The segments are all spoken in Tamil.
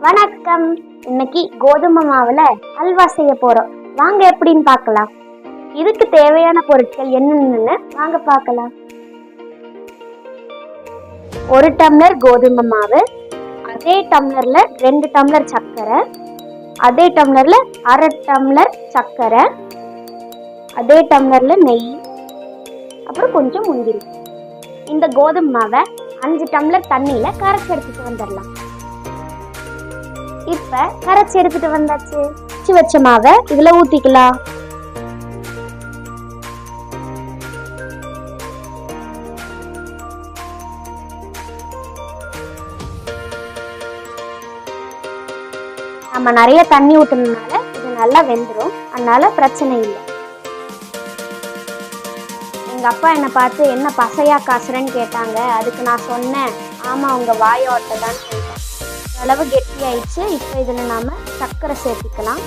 வணக்கம். இன்னைக்கு கோதுமை மாவுல அல்வா செய்ய போறோம். வாங்க எப்படின்னு பார்க்கலாம். இதுக்கு தேவையான பொருட்கள் என்னென்னு வாங்க பார்க்கலாம். 1 டம்ளர் கோதுமை மாவு, அதே டம்ளர்ல 2 டம்ளர் சர்க்கரை, அதே டம்ளர்ல 1/2 டம்ளர் சர்க்கரை, அதே டம்ளர்ல நெய், அப்புறம் கொஞ்சம் முந்திரி. இந்த கோதுமை மாவை 5 டம்ளர் தண்ணியில கரைச்சி எடுத்துட்டு வந்துடலாம். இப்ப கரைச்சி எடுத்துட்டு வந்தாச்சு. வச்ச மாவை இதுல ஊத்திக்கலாம். நம்ம நிறைய தண்ணி ஊத்துனதுனால இது நல்லா வெந்துடும், அதனால பிரச்சனை இல்லை. எங்க அப்பா என்னை பார்த்து என்ன பசையா காசுறேன்னு கேட்டாங்க. அதுக்கு நான் சொன்னேன், ஆமா உங்க வாயோட்ட தான் சொல்லிட்டேன். அளவு கெட்டி ஆயிடுச்சு. இப்போ இதுல நாம சர்க்கரை சேர்த்துக்கலாம்.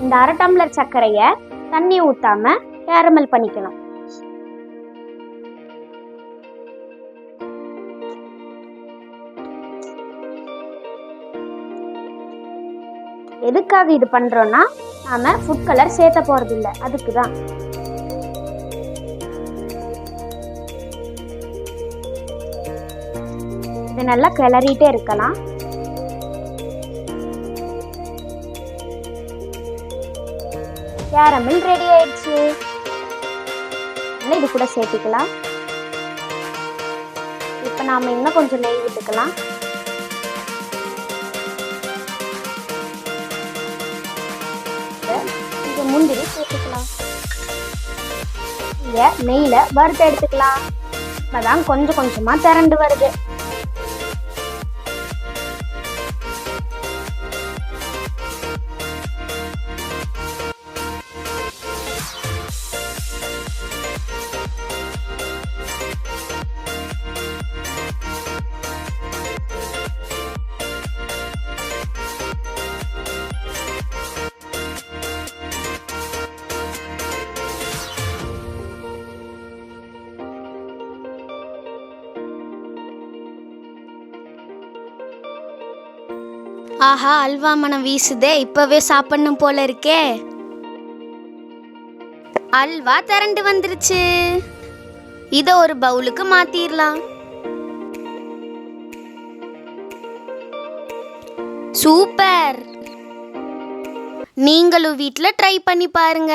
இந்த 1/2 டம்ளர் சர்க்கரையை தண்ணி ஊத்தாம கேரமல் பண்ணிக்கணும். எதுக்காக இது பண்றோம்னா, நாம ஃபுட் கலர் சேர்த்த போறது இல்லை, அதுக்குதான். இது நல்லா கிளறிட்டே இருக்கலாம். கேரமல் ரெடி ஆயிடுச்சு. இது கூட சேர்த்துக்கலாம். இப்ப நாம இன்னும் கொஞ்சம் நெய் விட்டுக்கலாம். இது முந்திரி சேர்த்துக்கலாம். இங்க நெய்ல வறுத்து எடுத்துக்கலாம். இப்பதான் கொஞ்சம் கொஞ்சமா திரண்டு வருது. ஆஹா, அல்வா மனம் வீசுதே. இப்பவே சாப்பிடணும் போல இருக்கே. அல்வா திரண்டு வந்துருச்சு. இத ஒரு பவுலுக்கு மாத்திரலாம். சூப்பர். நீங்களும் வீட்ல ட்ரை பண்ணி பாருங்க.